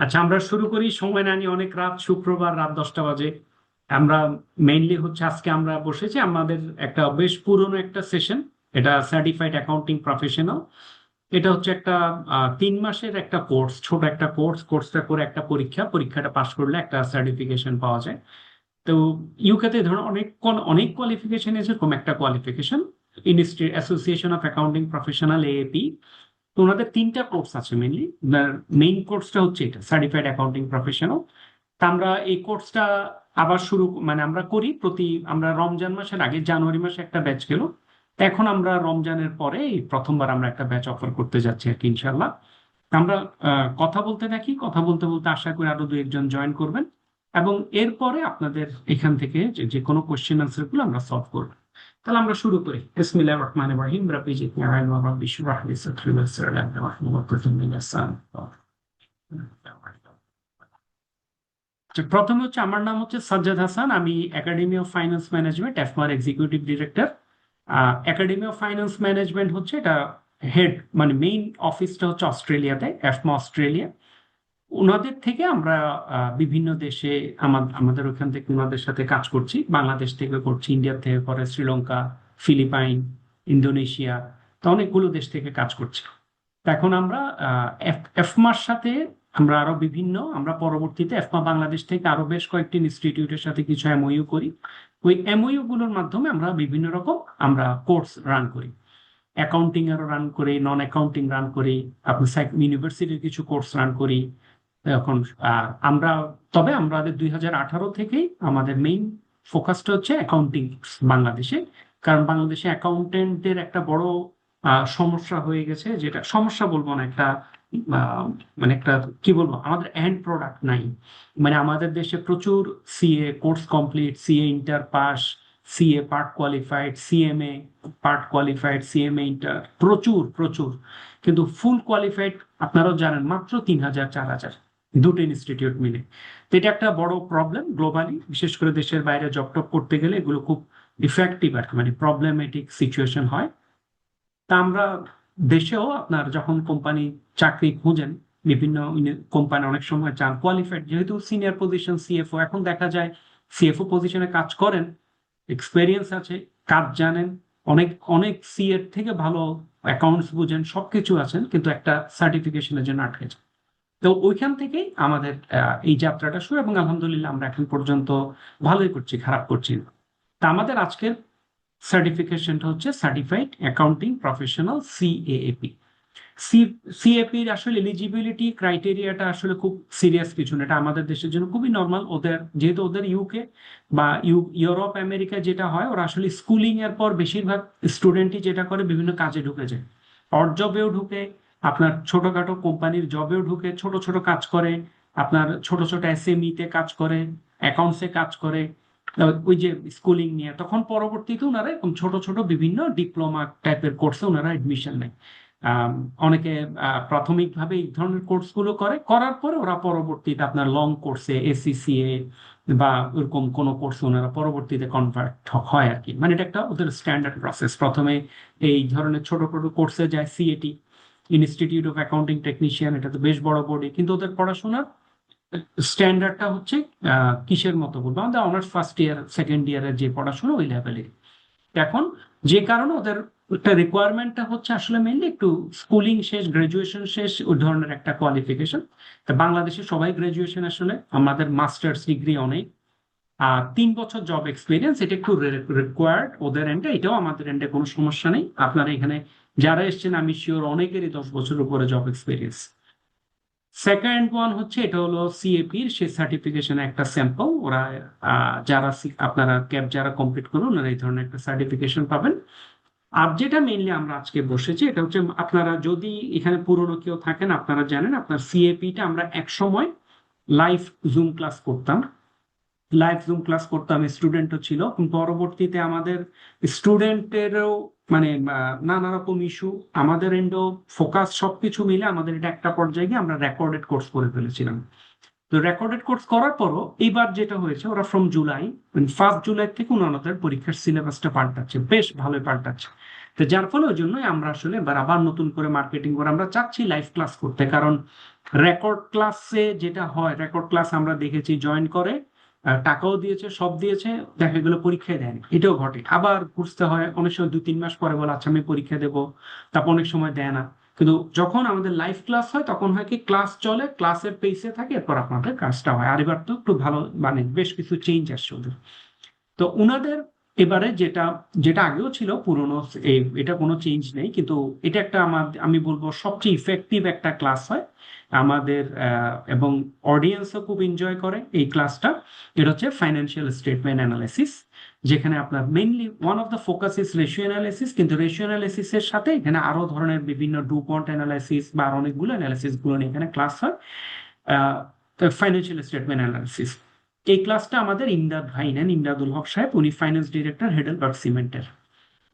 আচ্ছা, আমরা শুরু করি সময় না নিয়ে। অনেক রাত, শুক্রবার রাত 10টা বাজে। আমরা মেইনলি হচ্ছে আজকে আমরা বসেছি আমাদের একটা বেশ পুরনো একটা সেশন। এটা সার্টিফাইড অ্যাকাউন্টিং প্রফেশনাল। এটা হচ্ছে একটা 3 মাসের একটা কোর্স, ছোট একটা কোর্সটা করে একটা পরীক্ষাটা পাশ করলে একটা সার্টিফিকেশন পাওয়া যায়। তো ইউকেতে ধরুন অনেক অনেক কোয়ালিফিকেশন আছে, এরকম একটা qualification institute association of accounting professional, AAP. তো ওনাদের 3টা কোর্স আছে মেইনলি। মেইন কোর্সটা হচ্ছে এটা সার্টিফাইড অ্যাকাউন্টিং প্রফেশনাল। তা আমরা এই কোর্সটা আবার শুরু মানে আমরা করি আমরা রমজান মাসের আগে জানুয়ারি মাসে একটা ব্যাচ গেল। তা এখন আমরা রমজানের পরে এই প্রথমবার আমরা একটা ব্যাচ অফার করতে যাচ্ছি আর কি, ইনশাল্লাহ। তা আমরা কথা বলতে থাকি, কথা বলতে বলতে আশা করি আরো দু একজন জয়েন করবেন। এবং এরপরে আপনাদের এখান থেকে যে যে কোনো কোশ্চেন আনসার গুলো আমরা সলভ করবো। তাহলে আমরা শুরু করি। বিসমিল্লাহির রহমানির রহিম। রাব্বি জিদনি ইলমা ওয়ারাব্বি ইশরাহ লি সাদরি ওয়াইসির লি আমরি ওয়াহলুল উকদাতাম মিন লিসানি। প্রথমে হচ্ছে আমার নাম হচ্ছে সাজ্জাদ হাসান। আমি একাডেমি অফ ফাইন্যান্স ম্যানেজমেন্ট, এফমার executive director. Academy of finance management হচ্ছে এটা হেড, মানে মেইন অফিসটা হচ্ছে অস্ট্রেলিয়াতে, এফমা অস্ট্রেলিয়া। ওনাদের থেকে আমরা বিভিন্ন দেশে আমাদের ওখান থেকে ওনাদের সাথে কাজ করছি। বাংলাদেশ থেকে করছি, ইন্ডিয়া থেকে করে, শ্রীলঙ্কা, ফিলিপাইন, ইন্দোনেশিয়া, তো অনেকগুলো দেশ থেকে কাজ করছি। তো এখন আমরা এফমার সাথে আমরা পরবর্তীতে এফমা বাংলাদেশ থেকে আরো বেশ কয়েকটি ইনস্টিটিউটের সাথে কিছু এমওইউ করি। ওই এমওইউ গুলোর মাধ্যমে আমরা বিভিন্ন রকম কোর্স রান করি। অ্যাকাউন্টিং এরও রান করি, নন অ্যাকাউন্টিং রান করি, আপনি ইউনিভার্সিটির কিছু কোর্স রান করি। এখন আমরা তবে আমাদের 2018 থেকেই আমাদের মেইন ফোকাসটা হচ্ছে অ্যাকাউন্টিং বাংলাদেশে। কারণ বাংলাদেশে অ্যাকাউন্টেন্টদের একটা বড় সমস্যা হয়ে গেছে, যেটা সমস্যা বলবো না, একটা মানে একটা কি বলবো, আমাদের এন্ড প্রোডাক্ট নাই। মানে আমাদের দেশে প্রচুর CA course complete, CA inter pass, CA part qualified, CMA part qualified, CMA inter, প্রচুর প্রচুর। কিন্তু ফুল কোয়ালিফাইড আপনারাও জানেন মাত্র 3000 4000, দুটো ইনস্টিটিউট মিলে। তো এটা একটা বড় প্রবলেম গ্লোবালি, বিশেষ করে দেশের বাইরে জব টপ করতে গেলে এগুলো খুব ইফেক্টিভ আর কি, মানে প্রবলেমেটিক সিচুয়েশন হয়। তা আমরা দেশেও আপনার যখন কোম্পানি চাকরি খুঁজেন, বিভিন্ন কোম্পানি অনেক সময় চান কোয়ালিফাইড, যেহেতু সিনিয়র পজিশন সিএফও, এখন দেখা যায় সিএফও পজিশনে কাজ করেন, এক্সপেরিয়েন্স আছে, কাজ জানেন, অনেক অনেক সি এর থেকে ভালো অ্যাকাউন্টস বুঝেন, সবকিছু আছেন, কিন্তু একটা সার্টিফিকেশনের জন্য আটকে যান। তো ওইখান থেকেই আমাদের এই যাত্রাটা শুরু, এবং আলহামদুলিল্লাহ আমরা এখন পর্যন্ত ভালোই করছি, খারাপ করছি না। তা আমাদের আজকের সার্টিফিকেশনটা হচ্ছে সার্টিফাইড অ্যাকাউন্টিং প্রফেশনাল, সিএএপি। সিএপির আসলে এলিজিবিলিটি ক্রাইটেরিয়াটা আসলে খুব সিরিয়াস কিছু না, এটা আমাদের দেশের জন্য খুবই নর্মাল। ওদের যেহেতু ওদের ইউকে বা ইউরোপ আমেরিকা যেটা হয়, ওরা আসলে স্কুলিং এর পর বেশিরভাগ স্টুডেন্টই যেটা করে বিভিন্ন কাজে ঢুকে যায়, অড জবেও ঢুকে, আপনার ছোটখাটো কোম্পানির জবেও ঢুকে, ছোট ছোট কাজ করে, আপনার ছোট ছোট এসএমই তে কাজ করে, অ্যাকাউন্টসে কাজ করে। ওই যে স্কুলিং নিয়ে তখন পরবর্তীতে ওনারা এরকম ছোট ছোট বিভিন্ন ডিপ্লোমা টাইপের কোর্সে ওনারা এডমিশন নেয়। আম, অনেকে প্রাথমিকভাবে এই ধরনের কোর্সগুলো করার পরে ওরা পরবর্তীতে আপনার লং কোর্সে, এসিসিএ বা ওরকম কোনো কোর্সে ওনারা পরবর্তীতে কনভার্ট হয় আর কি। মানে এটা একটা ওদের স্ট্যান্ডার্ড প্রসেস। প্রথমে এই ধরনের ছোট ছোট কোর্সে যায় CAT, institute of accounting technician, এটা তো বেশ বড় বডি, কিন্তু ওদের পড়াশোনার স্ট্যান্ডার্ডটা হচ্ছে কিসের মতো বলবো, আমাদের অনার্স ফার্স্ট ইয়ার সেকেন্ড ইয়ারের যে পড়াশোনা ওই লেভেলের। এখন যে কারণে ওদের একটা রিকোয়ারমেন্টটা হচ্ছে আসলে মেইনলি একটু স্কুলিং শেষ, গ্রাজুয়েশন শেষ, ওই ধরনের একটা কোয়ালিফিকেশন। তা বাংলাদেশে সবাই গ্রাজুয়েশন, আসলে আমাদের মাস্টার্স ডিগ্রি অনেক। আর 3 বছর জব এক্সপিরিয়েন্স এটা একটু রিকোয়ার্ড ওদের এন্ডে, এটাও আমাদের এন্ডে কোনো সমস্যা নেই। আপনারা এখানে যারা এসছেন আমি শিওর অনেকেরই 10 বছর উপরে জব এক্সপিরিয়েন্স। সেকেন্ড ওয়ান হচ্ছে এটা হলো সিএপির সেই সার্টিফিকেশন একটা স্যাম্পল। ওরা আপনারা ক্যাব যারা কমপ্লিট করুন ওনারা এই ধরনের একটা সার্টিফিকেশন পাবেন। আর যেটা মেইনলি আমরা আজকে বসেছি এটা হচ্ছে, আপনারা যদি এখানে পুরনো কেউ থাকেন আপনারা জানেন, আপনার সিএপিটা আমরা এক সময় লাইভ জুম ক্লাস করতাম। স্টুডেন্টও ছিল, কিন্তু পরবর্তীতে আমাদের স্টুডেন্টেরও মানে নানা রকম ইস্যু, আমাদের এন্ডও ফোকাস, সবকিছু মিলে আমাদের এটা একটা পর্যায়ে গিয়ে আমরা রেকর্ডেড কোর্স করে ফেলেছিলাম। তো রেকর্ডেড কোর্স করার পরও এইবার যেটা হয়েছে, ওরা ফ্রম জুলাই, 1 জুলাই থেকে ওনাদের পরীক্ষার সিলেবাসটা পাল্টাচ্ছে, বেশ ভালোই পাল্টাচ্ছে। তো যার ফলে ওই জন্যই আমরা আসলে এবার আবার নতুন করে মার্কেটিং করে আমরা চাচ্ছি লাইভ ক্লাস করতে। কারণ রেকর্ড ক্লাসে যেটা হয়, রেকর্ড ক্লাস আমরা দেখেছি জয়েন করে, টাকাও দিয়েছে, সব দিয়েছে, দেখা গেলো পরীক্ষায় দেয়নি, এটাও ঘটে। আবার বুঝতে হয়, অনেক সময় 2-3 মাস পরে বলে আচ্ছা আমি পরীক্ষা দেবো, তারপর অনেক সময় দেয় না। কিন্তু যখন আমাদের লাইভ ক্লাস হয় তখন হয় কি, ক্লাস চলে, ক্লাসের পেসে থাকে, এরপর আপনাদের কাজটা হয়। আর এবার তো একটু ভালো, মানে বেশ কিছু চেঞ্জ আসছে ওদের। তো উনাদের এবারে যেটা যেটা আগেও ছিল পুরনো, এটা কোনো চেঞ্জ নেই, কিন্তু এটা একটা আমি বলবো সবচেয়ে ইফেক্টিভ একটা ক্লাস হয় আমাদের, এবং অডিয়েন্সও খুব এনজয় করে এই ক্লাসটা। এটা হচ্ছে ফাইন্যান্সিয়াল স্টেটমেন্ট অ্যানালাইসিস, যেখানে আপনার mainly one of the focus is ratio analysis, কিন্তু রেশিও অ্যানালাইসিসের সাথে এখানে আরো ধরনের বিভিন্ন ডুপন্ট অ্যানালাইসিস বা আর অনেকগুলো অ্যানালাইসিস গুলো নিয়ে এখানে ক্লাস হয়। ফাইন্যান্সিয়াল স্টেটমেন্ট অ্যানালাইসিস এই ক্লাসটা আমাদের ইমদাদ ভাই নেন, ইমদাদুল হক সাহেব, উনি ফাইন্যান্স ডিরেক্টর, হেডেলবার্গ সিমেন্টের।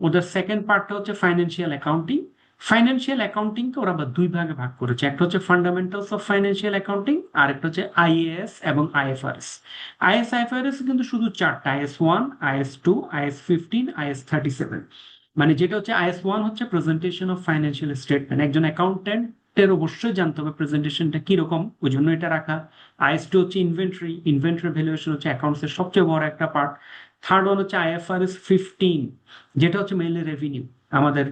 ওদের সেকেন্ড পার্টটা হচ্ছে ফাইন্যান্সিয়াল অ্যাকাউন্টিং। ফাইন্যান্সিয়াল অ্যাকাউন্টিংকে ওরা আবার দুই ভাগে ভাগ করেছে, একটা হচ্ছে ফান্ডামেন্টালস অফ ফাইন্যান্সিয়াল অ্যাকাউন্টিং, আর একটা হচ্ছে আইএএস এবং আইএফআরএস। আইএফআরএস কিন্তু শুধু চারটা, IS-1, IS-2, IS-15, IS-37। মানে যেটা হচ্ছে IS-1 হচ্ছে প্রেজেন্টেশন অফ ফাইন্যান্সিয়াল স্টেটমেন্ট, একজন অ্যাকাউন্টেন্টের অবশ্যই জানতে হবে প্রেজেন্টেশনটা কিরকম, ওই জন্য এটা রাখা। IS-2 হচ্ছে ইনভেন্টরি, ইনভেন্টরি ভ্যালুয়েশন হচ্ছে অ্যাকাউন্টসের সবচেয়ে বড় একটা পার্ট। থার্ড ওয়ান হচ্ছে IFRS 15, যেটা হচ্ছে মেইনলি রেভিনিউ। আমাদের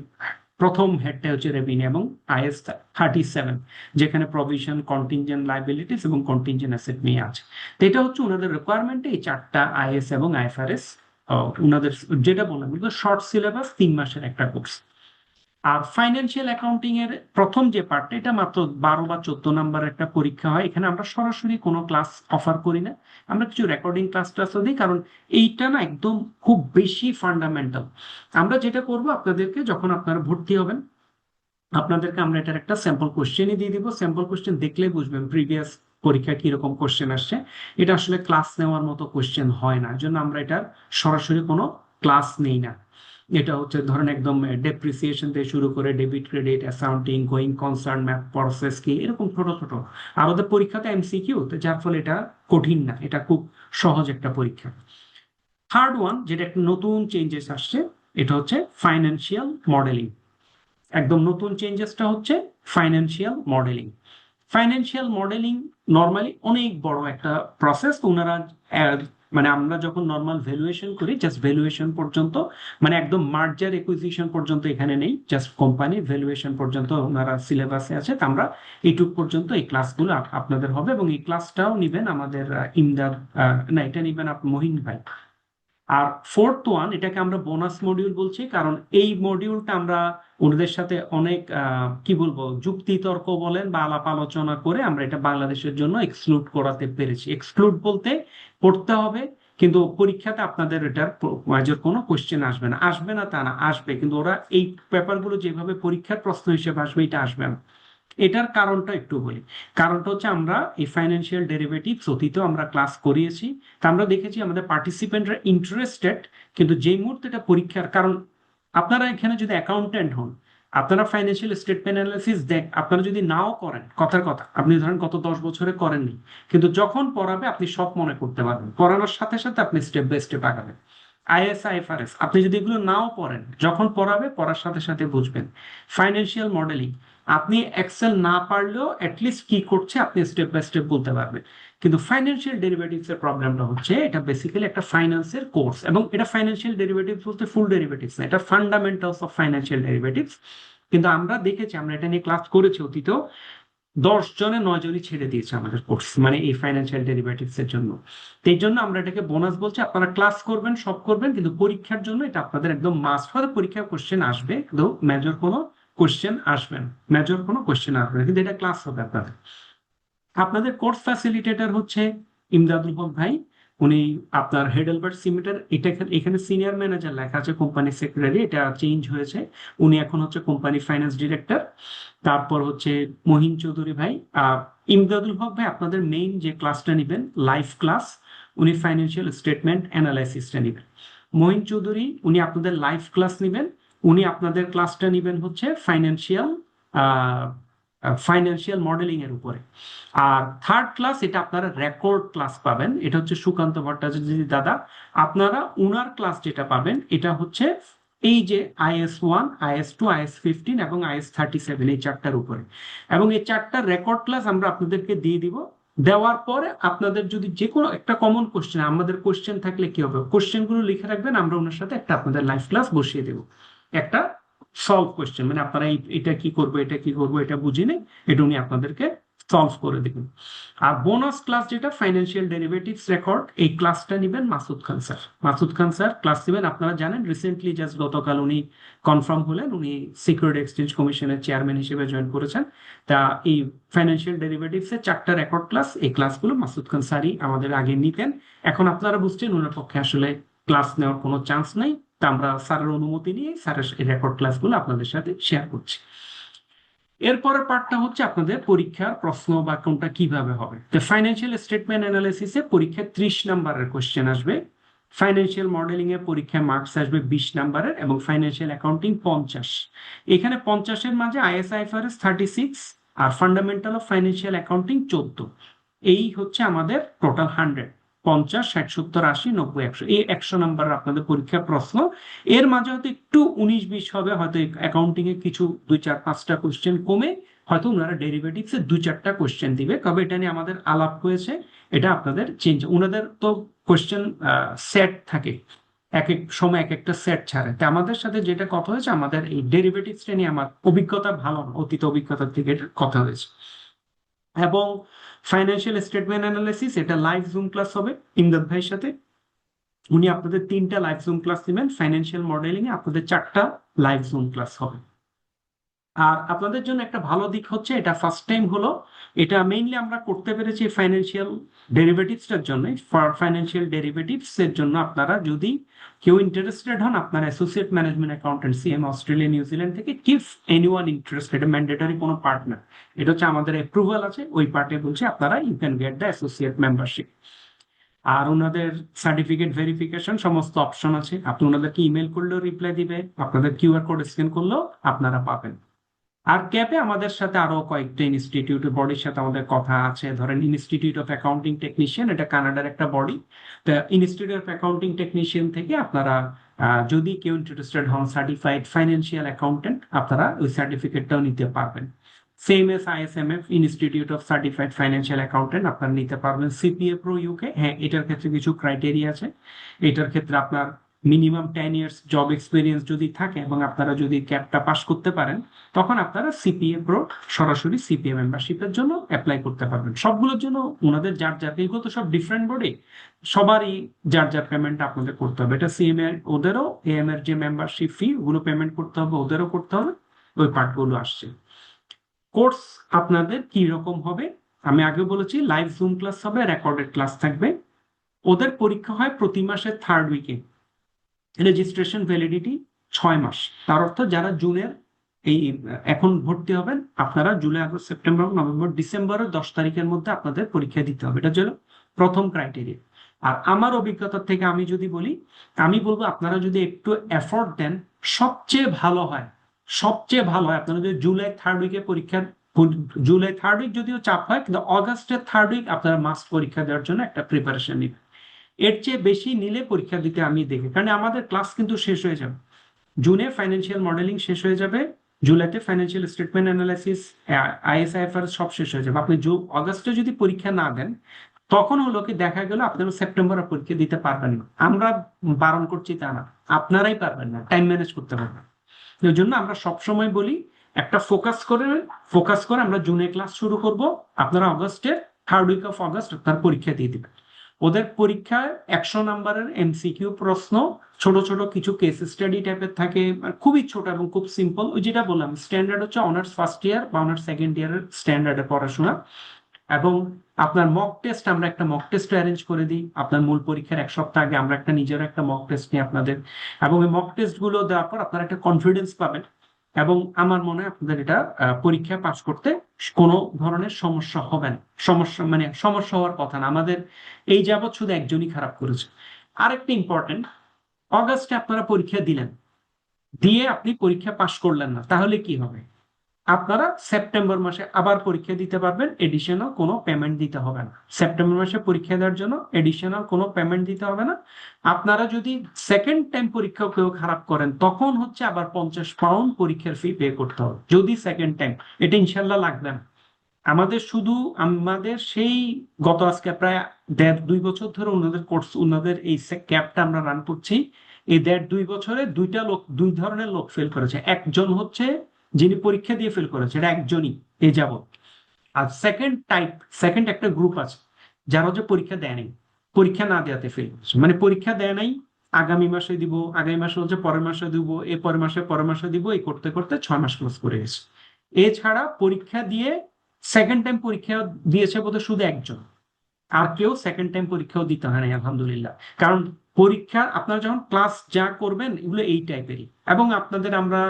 প্রথম হেডটা হচ্ছে রেভিনিউ, এবং IS-37 যেখানে প্রভিশন, কন্টিনজেন্ট লাইবিলিটিস এবং কন্টিনজেন্ট অ্যাসেট নিয়ে আছে। তো এটা হচ্ছে ওনাদের রিকোয়ারমেন্টে, এই চারটা IS এবং IFRS ওনাদের, যেটা বললাম শর্ট সিলেবাস, 3 মাসের একটা কোর্স। আর ফাইন্যান্সিয়াল অ্যাকাউন্টিং এর প্রথম যে পার্টটা, এটা মাত্র 12 বা 14 নাম্বার একটা পরীক্ষা হয়। এখানে আমরা সরাসরি কোনো ক্লাস অফার করি না, আমরা কিছু রেকর্ডিং ক্লাস টাসও দিই, কারণ এইটা না একদম খুব বেশি ফান্ডামেন্টাল। আমরা যেটা করব, আপনাদেরকে যখন আপনারা ভর্তি হবেন, আপনাদেরকে আমরা এটার একটা স্যাম্পল কোশ্চেনই দিয়ে দিব। স্যাম্পল কোশ্চেন দেখলে বুঝবেন প্রিভিয়াস পরীক্ষা কিরকম কোশ্চেন আসছে। এটা আসলে ক্লাস নেওয়ার মতো কোশ্চেন হয় না, জন্য আমরা এটার সরাসরি কোনো ক্লাস নেই না। এটা হচ্ছে ধরেন একদম ডেপ্রিসিয়েশন থেকে শুরু করে debit credit, accounting, going concern, math, process কি, এরকম ছোট ছোট। আর ওদের পরীক্ষাতে MCQ, তো যার ফলে এটা কঠিন না, এটা খুব সহজ একটা পরীক্ষা। থার্ড ওয়ান, যেটা একটা নতুন চেঞ্জেস আসছে, এটা হচ্ছে ফাইন্যান্সিয়াল মডেলিং। একদম নতুন চেঞ্জেসটা হচ্ছে financial modelling. Financial modelling normally অনেক বড় একটা প্রসেস। ওনারা মানে আমরা যখন নর্মাল ভ্যালুয়েশন করি, জাস্ট ভ্যালুয়েশন পর্যন্ত, মানে একদম মার্জার একুইজিশন পর্যন্ত এখানে নেই, জাস্ট কোম্পানি ভ্যালুয়েশন পর্যন্ত ওনারা সিলেবাসে আছে। তা আমরা এইটুক পর্যন্ত এই ক্লাসগুলো আপনাদের হবে, এবং এই ক্লাসটাও নিবেন আমাদের ইমদাদ, না এটা নিবেন মহিন ভাই। আর ফোর্থ ওয়ান, এটাকে আমরা বোনাস মডিউল বলছি, কারণ এই মডিউলটা আমরা ওনাদের সাথে অনেক কি বলবো যুক্তি তর্ক বলেন বা আলাপ আলোচনা করে আমরা এটা বাংলাদেশের জন্য এক্সক্লুড করাতে পেরেছি। এক্সক্লুড বলতে পড়তে হবে, কিন্তু পরীক্ষাতে আপনাদের এটার মেজর কোনো কোশ্চেন আসবে না। আসবে না তা না, আসবে, কিন্তু ওরা এই পেপারগুলো যেভাবে পরীক্ষার প্রশ্ন হিসেবে আসবে, এটা আসবে না। এটার কারণটা একটু বলি। কারণটা হচ্ছে আমরা এই ফাইন্যান্সিয়াল ডেরিভেটিভস অতীতেও আমরা ক্লাস করিয়েছি, তা আমরা দেখেছি আমাদের পার্টিসিপেন্টরা ইন্টারেস্টেড, কিন্তু যেই মুহূর্তে এটা পরীক্ষার, কারণ আপনারা এখানে যদি অ্যাকাউন্টেন্ট হন, আপনারা ফাইন্যান্সিয়াল স্টেটমেন্ট অ্যানালাইসিস আপনারা যদি নাও করেন, কথার কথা আপনি ধরেন গত 10 বছরে করেননি, কিন্তু যখন পড়াবে আপনি সব মনে করতে পারবেন, পড়ানোর সাথে সাথে আপনি স্টেপ বাই স্টেপ আগাবেন। IS IFRS আপনি যদি এগুলো নাও পড়েন, যখন পড়াবে পড়ার সাথে সাথে বুঝবেন। ফাইন্যান্সিয়াল মডেলিং আপনি এক্সেল না পারলেও অ্যাটলিস্ট কি করছে আপনি স্টেপ বাই স্টেপ বলতে পারবেন। কিন্তু ফাইন্যান্সিয়াল ডেরিভেটিভস এর প্রবলেমটা হচ্ছে, এটা বেসিক্যালি একটা ফাইন্যান্সের কোর্স, এবং এটা ফাইন্যান্সিয়াল ডেরিভেটিভস বলতে ফুল ডেরিভেটিভস না, এটা ফান্ডামেন্টালস অফ ফাইন্যান্সিয়াল ডেরিভেটিভস। কিন্তু আমরা দেখেছি, আমরা এটা নিয়ে ক্লাস করেছি অতীতেও, 10 জনে 9 জনই ছেড়ে দিয়েছে আমাদের কোর্স, মানে এই ফাইন্যান্সিয়াল ডেরিভেটিভস এর জন্য। তো এই জন্য আমরা এটাকে বোনাস বলছি। আপনারা ক্লাস করবেন, সব করবেন, কিন্তু পরীক্ষার জন্য এটা আপনাদের একদম মাস্ট। হয়তো পরীক্ষার কোশ্চেন আসবে, কিন্তু মেজর কোনো কোশ্চেন আসবে না, মেজর কোনো কোশ্চেন আসবে না, কিন্তু এটা ক্লাস হবে আপনাদের। আপনাদের কোর্স ফ্যাসিলিটেটর হচ্ছে ইমদাদুল হক ভাই, উনি আপনার হেডেলবার্ট সিমেন্টের, এটা এখানে সিনিয়র ম্যানেজার লেখা আছে, কোম্পানি সেক্রেটারি, এটা চেঞ্জ হয়েছে, উনি এখন হচ্ছে কোম্পানি ফাইন্যান্স ডিরেক্টর। তারপর হচ্ছে মহিন চৌধুরী ভাই। ইমদাদুল হক ভাই আপনাদের মেইন যে ক্লাসটা নেবেন লাইভ ক্লাস, উনি ফাইন্যান্সিয়াল স্টেটমেন্ট অ্যানালাইসিসটা নেবেন। মহিন চৌধুরী উনি আপনাদের লাইভ ক্লাস নেবেন, উনি আপনাদের ক্লাসটা নেবেন হচ্ছে ফাইন্যান্সিয়াল মডেলিং এর উপরে। আর থার্ড ক্লাস, এটা আপনারা রেকর্ড ক্লাস পাবেন, এটা হচ্ছে সুকান্ত ভট্টাচার্য দাদা। আপনারা উনার ক্লাস যেটা পাবেন, এটা হচ্ছে এই যে IS-1, IS-2, IS-15 এবং IS-37, এই চারটার উপরে। এবং এই চারটার রেকর্ড ক্লাস আমরা আপনাদেরকে দিয়ে দিব। দেওয়ার পরে আপনাদের যদি যে কোনো একটা কমন কোশ্চেন, আমাদের কোশ্চেন থাকলে কি হবে, কোশ্চেনগুলো লিখে রাখবেন, আমরা ওনার সাথে একটা আপনাদের লাইভ ক্লাস বসিয়ে দেব। একটা সলভ কোশ্চেন, মানে আপনারা এটা কি করবো, এটা কি করবো, এটা বুঝি নেই, এটা উনি আপনাদেরকে সলভ করে দেবেন। আর বোনাস ক্লাস যেটা ফাইন্যান্সিয়াল ডেরিভেটিভস রেকর্ড, এই ক্লাসটা নেবেন মাসুদ খান স্যার। মাসুদ খান স্যার ক্লাস নেবেন। আপনারা জানেন রিসেন্টলি জাস্ট গতকাল উনি কনফার্ম হলেন, উনি সিকিউরিটি এক্সচেঞ্জ কমিশনের চেয়ারম্যান হিসেবে জয়েন করেছেন। তা এই ফাইন্যান্সিয়াল ডেরিভেটিভস এর চারটা রেকর্ড ক্লাস, এই ক্লাসগুলো মাসুদ খান স্যারই আমাদের আগে নিতেন। এখন আপনারা বুঝছেন ওনার পক্ষে আসলে ক্লাস নেওয়ার কোনো চান্স নাই, তা আমরা স্যারের অনুমতি নিয়ে স্যারের এই রেকর্ড ক্লাসগুলো আপনাদের সাথে শেয়ার করছি। এরপরের পার্টটা হচ্ছে আপনাদের পরীক্ষার প্রশ্ন বা কোনটা কিভাবে হবে। তো ফাইন্যান্সিয়াল স্টেটমেন্ট অ্যানালাইসিসে পরীক্ষায় 30 নাম্বারের কোশ্চেন আসবে, ফাইন্যান্সিয়াল মডেলিং এ পরীক্ষায় মার্কস আসবে 20 নাম্বারের, এবং ফাইন্যান্সিয়াল অ্যাকাউন্টিং 50। এখানে 50-এর মাঝে IS/IFRS 36 আর ফান্ডামেন্টাল অফ ফাইন্যান্সিয়াল অ্যাকাউন্টিং 14। এই হচ্ছে আমাদের টোটাল 100, 50, 60, 70, 80, 90, 100, এই 100 নাম্বার আপনাদের পরীক্ষার প্রশ্ন। এর মাঝে হয়তো একটু 19-20 হবে, হয়তো অ্যাকাউন্টিং এ কিছু 2, 4, 5টা কোশ্চেন কমে হয়তো ওনারা ডেরিভেটিভস এ 2, 4টা কোশ্চেন দিবে। তবে এটা নিয়ে আমাদের আলাপ হয়েছে, এটা আপনাদের চেঞ্জ, ওনাদের তো কোশ্চেন সেট থাকে, এক এক সময় এক একটা সেট ছাড়ে। তো আমাদের সাথে যেটা কথা হয়েছে, আমাদের এই ডেরিভেটিভসটা নিয়ে আমার অভিজ্ঞতা ভালো না, অতীত অভিজ্ঞতা থেকে এটা কথা হয়েছে। এবং ফাইন্যান্সিয়াল স্টেটমেন্ট অ্যানালাইসিস, এটা লাইভ জুম ক্লাস হবে ইমদাদ ভাইয়ের সাথে। উনি আপনাদের 3টা লাইভ জুম ক্লাস দিবেন। ফাইন্যান্সিয়াল মডেলিং এ আপনাদের 4টা লাইভ জুম ক্লাস হবে। আর আপনাদের জন্য একটা ভালো দিক হচ্ছে, এটা ফার্স্ট টাইম হলো, এটা মেইনলি আমরা করতে পেরেছি ফাইন্যান্সিয়াল ডেরিভেটিভসটার জন্য। ফাইন্যান্সিয়াল ডেরিভেটিভস এর জন্য আপনারা যদি কেউ ইন্টারেস্টেড হন, আপনার associate management accountant CM Australia New Zealand থেকে, ইফ এনিওয়ান ইন্টারেস্টেড, এটা ম্যান্ডেটরি কোনো পার্টনার, এটা হচ্ছে আমাদের অ্যাপ্রুভাল আছে, ওই পার্টে বলছে আপনারা you can get the associate membership. আর ওনাদের সার্টিফিকেট ভেরিফিকেশন সমস্ত অপশন আছে, আপনি ওনাদেরকে ইমেল করলেও রিপ্লাই দিবে, আপনাদের QR কোড স্ক্যান করলেও আপনারা পাবেন। আর ক্যাপে আমাদের সাথে আরো কয়েকটা ইনস্টিটিউট বডির সাথে আমাদের কথা আছে, ধরেন ইনস্টিটিউট অফ অ্যাকাউন্টিং টেকনিশিয়ান, এটা কানাডার একটা বডি। তো ইনস্টিটিউট অফ অ্যাকাউন্টিং টেকনিশিয়ান থেকে আপনারা যদি কেউ ইন্টারেস্টেড হন সার্টিফাইড ফাইন্যান্সিয়াল অ্যাকাউন্টেন্ট, আপনারা ওই সার্টিফিকেটটাও নিতে পারবেন। Same S ISMF institute of certified financial accountant আপনারা নিতে পারবেন। CPA Pro UK, হ্যাঁ এটার ক্ষেত্রে কিছু ক্রাইটেরিয়া আছে। এটার ক্ষেত্রে আপনার মিনিমাম 10 ইয়ার্স জব এক্সপিরিয়েন্স যদি থাকে এবং আপনারা যদি ক্যাপটা পাস করতে পারেন, তখন আপনারা CPA Pro সরাসরি CPA মেম্বারশিপের জন্য অ্যাপ্লাই করতে পারবেন। সবগুলোর জন্য ওনাদের যার যার, এগুলো তো সব ডিফারেন্ট বডি, সবারই যার যার পেমেন্ট আপনাদের করতে হবে। এটা CM এর, ওদেরও AM এর যে মেম্বারশিপ ফি, ওগুলো পেমেন্ট করতে হবে, ওদেরও করতে হবে, ওই পার্টগুলো আসছে। কোর্স আপনাদের কি রকম হবে, আমি আগে বলেছি লাইভ জুম ক্লাস হবে, রেকর্ডেড ক্লাস থাকবে। ওদের পরীক্ষা হয় প্রতি মাসের 3rd উইকে। রেজিস্ট্রেশন ভ্যালিডিটি 6 মাস। তার অর্থ যারা জুনের এই এখন ভর্তি হবেন, আপনারা জুলাই, আগস্ট, সেপ্টেম্বর, নভেম্বর, ডিসেম্বরের 10 তারিখের মধ্যে আপনাদের পরীক্ষা দিতে হবে, এটা হলো প্রথম ক্রাইটেরিয়া। আর আমার অভিজ্ঞতা থেকে আমি যদি বলি, আমি বলবো আপনারা যদি একটু এফোর্ট দেন, সবচেয়ে ভালো হয়, সবচেয়ে ভালো হয় আপনারা যদি জুলাই 3rd উইকে পরীক্ষা, জুলাই 3rd উইক যদিও চাপ হয়, কিন্তু অগাস্টের 3rd উইক আপনারা মাস্ট পরীক্ষা দেওয়ার জন্য একটা প্রিপারেশন নিবেন। এর চেয়ে বেশি নিলে পরীক্ষা দিতে আমি দেখি, কারণ আমাদের ক্লাস কিন্তু শেষ হয়ে যাবে জুনে, ফাইন্যান্সিয়াল মডেলিং শেষ হয়ে যাবে, জুলাইতে ফাইন্যান্সিয়াল স্টেটমেন্ট অ্যানালাইসিস, IS/IFRS সব শেষ হয়ে যাবে। আপনি অগাস্টে যদি পরীক্ষা না দেন, তখন হলো কি দেখা গেল আপনারা সেপ্টেম্বরে পরীক্ষা দিতে পারবেন না। আমরা বারণ করছি তা না, আপনারাই পারবেন না, টাইম ম্যানেজ করতে পারবেন না। এই জন্য আমরা সবসময় বলি একটা ফোকাস করে আমরা জুনে ক্লাস শুরু করব, আপনারা অগস্টের 3rd উইক অফ অগস্ট আপনার পরীক্ষা দিয়ে দিবেন। ওদের পরীক্ষায় 100 নাম্বারের MCQ প্রশ্ন, ছোট ছোট কিছু কেস স্টাডি টাইপের থাকে, খুবই ছোট এবং খুব সিম্পল। ওই যেটা বললাম, স্ট্যান্ডার্ড হচ্ছে অনার্স ফার্স্ট ইয়ার বা অনার্স সেকেন্ড ইয়ারের স্ট্যান্ডার্ডে পড়াশোনা। এবং আপনার মক টেস্ট, আমরা একটা মক টেস্ট অ্যারেঞ্জ করে দিই আপনার মূল পরীক্ষার 1 সপ্তাহ আগে, আমরা একটা নিজের একটা মক টেস্ট নিই আপনাদের। এবং এই মক টেস্ট গুলো দেওয়ার পর আপনারা একটা কনফিডেন্স পাবেন, এবং আমার মনে হয় আপনাদের এটা পরীক্ষা পাস করতে কোনো ধরনের সমস্যা হবে না। সমস্যা হওয়ার কথা না, আমাদের এই যাবৎ শুধু একজনই খারাপ করেছে। আরেকটা ইম্পর্টেন্ট, অগাস্টে আপনারা পরীক্ষা দিলেন, দিয়ে আপনি পরীক্ষা পাস করলেন না, তাহলে কি হবে? আপনারা সেপ্টেম্বর মাসে আবার পরীক্ষা দিতে পারবেন, এডিশনাল কোনো পেমেন্ট দিতে হবে না। সেপ্টেম্বর মাসে পরীক্ষা দেওয়ার জন্য এডিশনাল কোনো পেমেন্ট দিতে হবে না। আপনারা যদি সেকেন্ড টাইম পরীক্ষা কেউ খারাপ করেন, তখন হচ্ছে আবার 50 পাউন্ড পরীক্ষার ফি পে করতে হবে, যদি সেকেন্ড টাইম। এটা ইনশাল্লাহ লাগবে না। আমাদের শুধু আমাদের সেই গত আজকে প্রায় 1.5-2 বছর ধরে ওনাদের কোর্স, ওনাদের এই ক্যাবটা আমরা রান করছি। এই 1.5-2 বছরে দুই ধরনের লোক ফেল করেছে। একজন হচ্ছে যিনি পরীক্ষা দিয়ে ফেল করেছে, এটা একজনই এ যাবৎ। আর সেকেন্ড একটা গ্রুপ আছে যারা হচ্ছে পরীক্ষা দেয় নাই, পরীক্ষা না দেওয়াতে ফেল করেছে, মানে পরীক্ষা দেয় নাই, আগামী মাসে দিব, আগামী মাসে হচ্ছে পরের মাসে দিব, এ পরের মাসে দিব, এই করতে করতে 6 মাস ক্লোজ করে গেছে। এছাড়া পরীক্ষা দিয়ে সেকেন্ড টাইম পরীক্ষা দিয়েছে বোধহয় শুধু একজন, আর কেউ সেকেন্ড টাইম পরীক্ষাও দিতে হয় না, আলহামদুলিল্লাহ। কারণ পরীক্ষা আপনারা যখন ক্লাস যা করবেন এগুলো এই টাইপেরই, এবং আপনাদের আমরা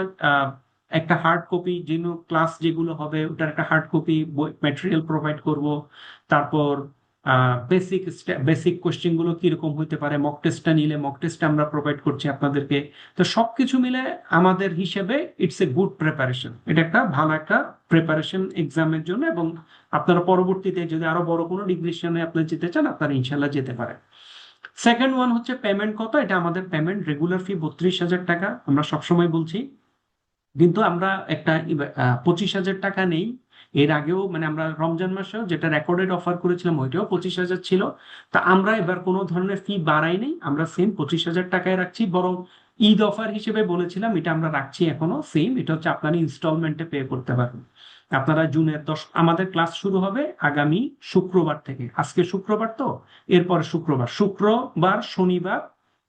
একটা হার্ড কপি, যেগুলো ক্লাস যেগুলো হবে ওটার একটা হার্ড কপি ম্যাটেরিয়াল প্রোভাইড করব। তারপর বেসিক বেসিক কোশ্চেন গুলো কিরকম হইতে পারে, মক টেস্টটা নিলে মক টেস্ট আমরা প্রোভাইড করছি আপনাদেরকে। তো সবকিছু মিলে আমাদের হিসেবে ইটস এ গুড প্রিপারেশন, এটা একটা ভালো একটা প্রিপারেশন এক্সামের জন্য। এবং আপনারা পরবর্তীতে যদি আরো বড় কোনো ডিগ্রিশনে আপনি যেতে চান, আপনারা ইনশাল্লাহ যেতে পারেন। সেকেন্ড ওয়ান হচ্ছে পেমেন্ট কত। এটা আমাদের পেমেন্ট রেগুলার ফি 32,000 টাকা, আমরা সবসময় বলছি। কিন্তু আমরা একটা 25,000 টাকা নেই। এর আগেও মানে আমরা রমজান মাসেও যেটা রেকর্ডেড অফার করেছিলাম ওইটাও 25,000 ছিল। তা আমরা এবার কোনো ধরনের ফি বাড়াই নেই, আমরা সেম 25,000 টাকায় রাখছি। বরং ঈদ অফার হিসেবে বলেছিলাম, এটা আমরা রাখছি এখনো সেম। এটা হচ্ছে আপনারা ইনস্টলমেন্টে পে করতে পারবেন। আপনারা জুনের 10, আমাদের ক্লাস শুরু হবে আগামী শুক্রবার থেকে। আজকে শুক্রবার তো, এরপরে শুক্রবার শনিবার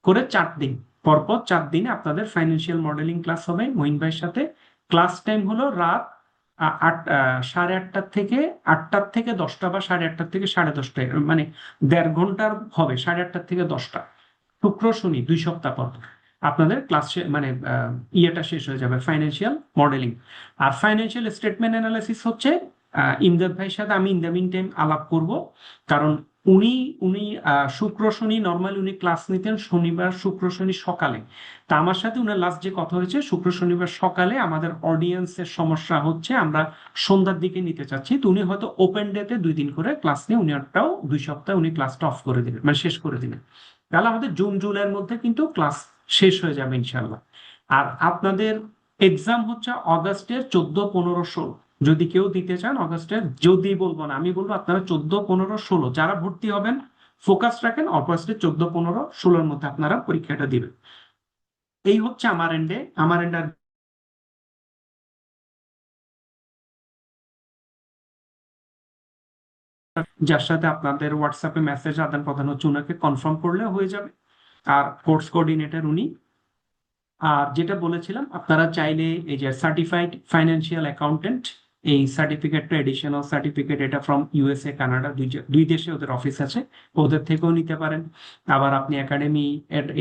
করে 4 দিন, পরপর 4 দিনে আপনাদের ফাইন্যান্সিয়াল মডেলিং ক্লাস হবে মহিন ভাইয়ের সাথে। ক্লাস টাইম হলো রাত 8:30 থেকে 8টা থেকে 10টা, বা 8:30 থেকে 10:30, মানে 1.5 ঘন্টার হবে, 8:30 থেকে 10টা। শুক্র শনি 2 সপ্তাহ পর আপনাদের ক্লাস মানে ইয়েটা শেষ হয়ে যাবে, ফাইন্যান্সিয়াল মডেলিং। আর ফাইন্যান্সিয়াল স্টেটমেন্ট অ্যানালাইসিস হচ্ছে ইমদাদ ভাইয়ের সাথে আমি ইন দ্য মিন টাইম আলাপ করব। কারণ উনি উনি শুক্র শনি নর্মালি উনি ক্লাস নিতেন শনিবার শুক্র শনি সকালে। তা আমার সাথে উনার লাস্ট যে কথা হয়েছে, শুক্র শনিবার সকালে আমাদের অডিয়েন্সের সমস্যা হচ্ছে, আমরা সন্ধ্যার দিকে নিতে চাচ্ছি। তো উনি হয়তো ওপেন ডেতে 2 দিন করে ক্লাস নিয়ে উনি একটাও 2 সপ্তাহ উনি ক্লাসটা অফ করে দিবেন, মানে শেষ করে দিবেন। তাহলে আমাদের জুন জুলাইয়ের মধ্যে কিন্তু ক্লাস শেষ হয়ে যাবে ইনশাল্লাহ। আর আপনাদের এক্সাম হচ্ছে অগাস্টের 14, 15, 16। যদি কেউ দিতে চান অগাস্টের, যদি বলবো না, আমি বলবো আপনারা 14, 15, 16 যারা ভর্তি হবেন ফোকাস রাখেন, অগাস্টের 14, 15, 16-র মধ্যে আপনারা পরীক্ষাটা দিবেন। এই হচ্ছে আমার এন্ডে যার সাথে আপনাদের হোয়াটসঅ্যাপে মেসেজ আদান প্রদান হচ্ছে, ওনাকে কনফার্ম করলে হয়ে যাবে। আর কোর্স কোঅর্ডিনেটর উনি। আর যেটা বলেছিলাম, আপনারা চাইলে এই যে সার্টিফাইড ফাইন্যান্সিয়াল অ্যাকাউন্টেন্ট, এই সার্টিফিকেটটা এডিশনাল সার্টিফিকেট, এটা ফ্রম ইউএসএ কানাডা, দুই দেশে ওদের অফিস আছে, ওদের থেকেও নিতে পারেন। আবার আপনি একাডেমি,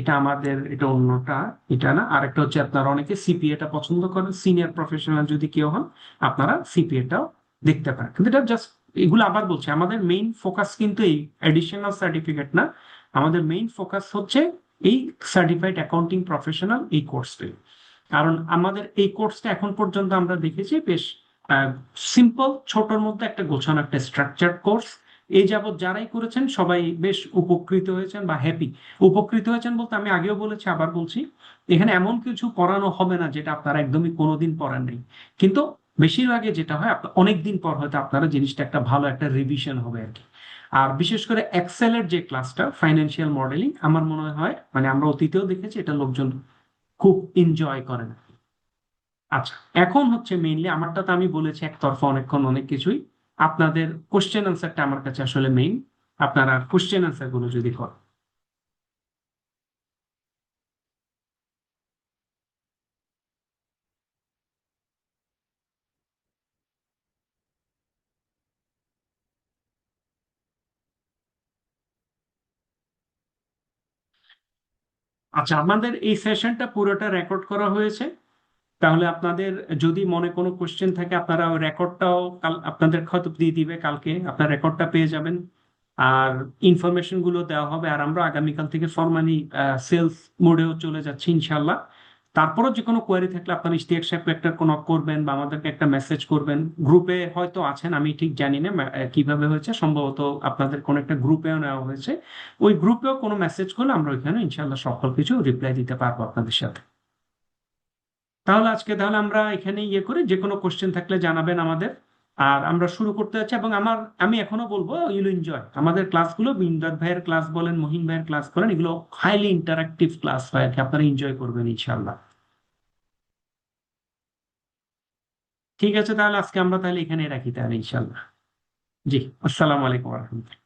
এটা আমাদের, এটা অন্যটা, এটা না। আরেকটা হচ্ছে আপনারা অনেকে সিপিএটা পছন্দ করেন, সিনিয়র প্রফেশনাল যদি কেউ হন আপনারা সিপিএটাও দেখতে পারেন। কিন্তু এটা জাস্ট, এগুলো আবার বলছি, আমাদের মেইন ফোকাস কিন্তু এই এডিশনাল সার্টিফিকেট না। আমাদের মেইন ফোকাস হচ্ছে এই সার্টিফাইড অ্যাকাউন্টিং প্রফেশনাল এই কোর্সটি। কারণ আমাদের এই কোর্সটা এখন পর্যন্ত আমরা দেখেছি বেশ সিম্পল, ছোটর মধ্যে একটা গোছানো একটা স্ট্রাকচার্ড কোর্স। এই যাবৎ যারাই করেছেন সবাই বেশ উপকৃত হয়েছেন বা হ্যাপি। উপকৃত হয়েছেন বলতে আমি আগেও বলেছি, আবার বলছি, এখানে এমন কিছু পড়ানো হবে না যেটা আপনারা একদমই কোনোদিন পড়ান নেই। কিন্তু বেশিরভাগে যেটা হয়, আপনার অনেকদিন পর হয়তো আপনারা জিনিসটা একটা ভালো একটা রিভিশন হবে আর কি। আর বিশেষ করে এক্সেলের যে ক্লাসটা ফাইন্যান্সিয়াল মডেলিং, আমার মনে হয় মানে আমরা অতীতেও দেখেছি এটা লোকজন খুব এনজয় করেন। আচ্ছা, এখন হচ্ছে মেইনলি আমারটা তো আমি বলেছি একতরফা অনেকক্ষণ অনেক কিছুই। আপনাদের কোশ্চেন আনসারটা আমার কাছে আসলে মেইন। আপনারা কোশ্চেন আনসার গুলো যদি করেন। আচ্ছা, আমাদের এই সেশনটা পুরোটা রেকর্ড করা হয়েছে। তাহলে আপনাদের যদি মনে কোনো কোশ্চেন থাকে, আপনারা ওই রেকর্ডটাও কাল আপনাদের হয়তো দিয়ে দিবে, কালকে আপনার রেকর্ডটা পেয়ে যাবেন। আর ইনফরমেশন গুলো দেওয়া হবে। আর আমরা আগামীকাল থেকে ফরমালি সেলস মোডেও চলে যাচ্ছি ইনশাল্লাহ। তারপরও যে কোনো কোয়ারি থাকলে আপনার ইশতিয়াক সাহেবকে একটা কোনো করবেন বা আমাদেরকে একটা মেসেজ করবেন। গ্রুপে হয়তো আছেন, আমি ঠিক জানি না কিভাবে হয়েছে, সম্ভবত আপনাদের কোনো একটা গ্রুপেও নেওয়া হয়েছে। ওই গ্রুপেও কোনো মেসেজ করলে আমরা ওইখানে ইনশাল্লাহ সকল কিছু রিপ্লাই দিতে পারবো আপনাদের সাথে। তাহলে আমরা এখানে ইয়ে করে যে কোনো কোশ্চেন থাকলে জানাবেন আমাদের। আর আমরা শুরু করতে যাচ্ছি, এবং আমি এখনো বলবো ইউল এনজয় আমাদের ক্লাসগুলো। বিমদাদ ভাইয়ের ক্লাস বলেন, মহিন ভাইয়ের ক্লাস বলেন, এগুলো হাইলি ইন্টারাক্টিভ ক্লাস হয় আর কি, আপনারা এনজয় করবেন ইনশাল্লাহ। ঠিক আছে, তাহলে আজকে আমরা তাহলে এখানে রাখি তাহলে ইনশাল্লাহ। জি, আসসালামু আলাইকুম রহমতুল্লাহ।